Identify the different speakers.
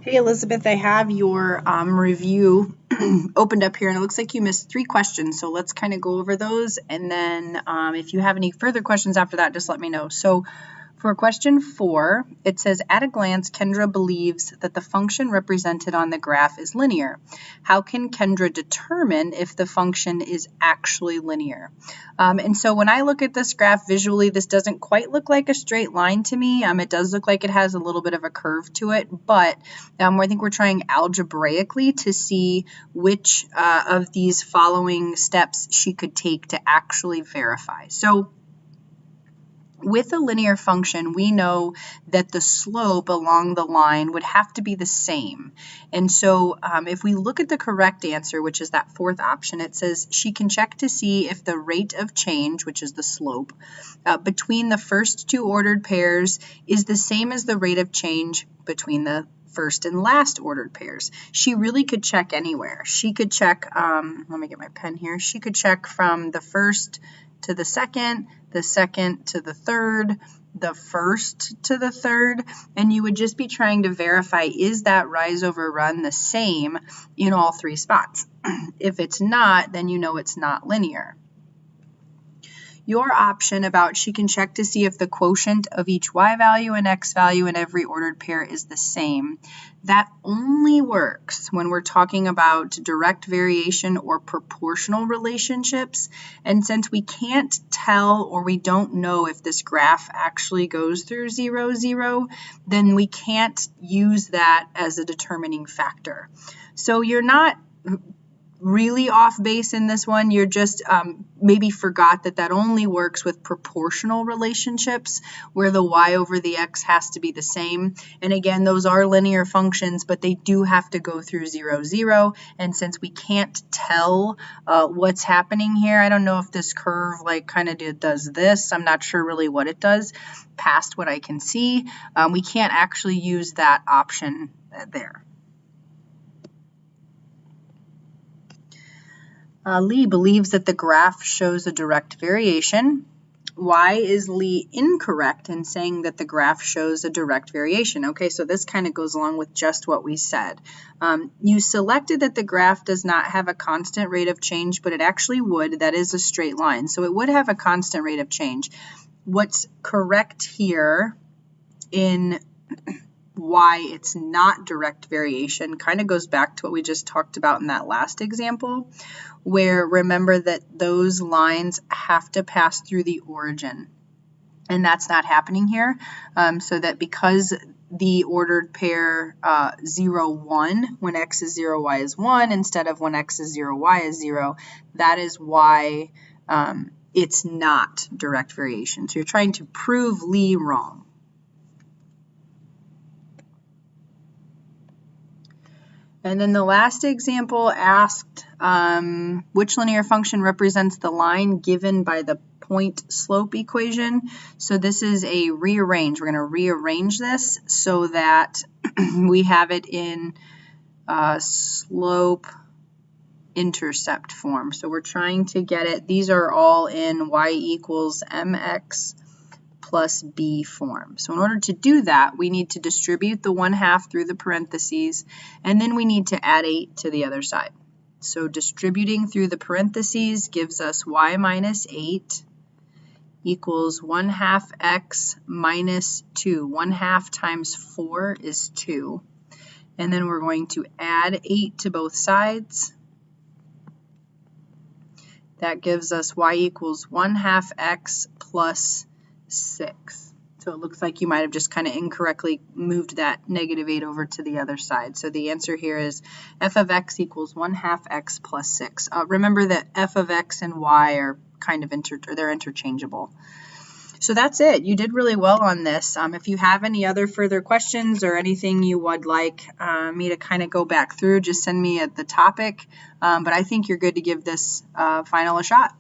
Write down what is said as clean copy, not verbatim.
Speaker 1: Hey Elizabeth, I have your review opened up here and it looks like you missed 3 questions. So let's kind of go over those, and then if you have any further questions after that, just let me know. So for question 4, it says, at a glance, Kendra believes that the function represented on the graph is linear. How can Kendra determine if the function is actually linear? And so when I look at this graph visually, this doesn't quite look like a straight line to me. It does look like it has a little bit of a curve to it, but I think we're trying algebraically to see which of these following steps she could take to actually verify. So with a linear function, we know that the slope along the line would have to be the same. And so if we look at the correct answer, which is that 4th option, it says she can check to see if the rate of change, which is the slope, between the first 2 ordered pairs is the same as the rate of change between the first and last ordered pairs. She really could check anywhere. She could check, let me get my pen here. She could check from the first to the second to the third, the first to the third, and you would just be trying to verify, is that rise over run the same in all 3 spots? If it's not, then you know it's not linear. Your option about she can check to see if the quotient of each y value and x value in every ordered pair is the same. That only works when we're talking about direct variation or proportional relationships. And since we can't tell, or we don't know if this graph actually goes through 0, 0, then we can't use that as a determining factor. So you're not really off base in this one. You're just maybe forgot that only works with proportional relationships where the y over the x has to be the same. And again, those are linear functions, but they do have to go through 0, 0. And since we can't tell what's happening here, I don't know if this curve like kind of does this. I'm not sure really what it does past what I can see. We can't actually use that option there. Lee believes that the graph shows a direct variation. Why is Lee incorrect in saying that the graph shows a direct variation? Okay, so this kind of goes along with just what we said. You selected that the graph does not have a constant rate of change, but it actually would. That is a straight line, so it would have a constant rate of change. What's correct here in why it's not direct variation kind of goes back to what we just talked about in that last example, where remember that those lines have to pass through the origin, and that's not happening here. So that because the ordered pair 0, 1, when x is 0, y is 1, instead of when x is 0, y is 0, that is why it's not direct variation. So you're trying to prove Lee wrong. And then the last example asked which linear function represents the line given by the point slope equation. So this is a rearrange. We're going to rearrange this so that we have it in slope intercept form. So we're trying to get it, these are all in y equals mx plus b form. So in order to do that, we need to distribute the 1/2 through the parentheses, and then we need to add 8 to the other side. So distributing through the parentheses gives us y minus 8 equals 1/2 x minus 2. 1/2 times 4 is 2. And then we're going to add 8 to both sides. That gives us y equals 1/2 x plus 6. So it looks like you might have just kind of incorrectly moved that -8 over to the other side. So the answer here is f of x equals 1/2 x plus 6. Remember that f of x and y are kind of they're interchangeable. So that's it. You did really well on this. If you have any other further questions or anything you would like me to kind of go back through, just send me the topic. But I think you're good to give this final a shot.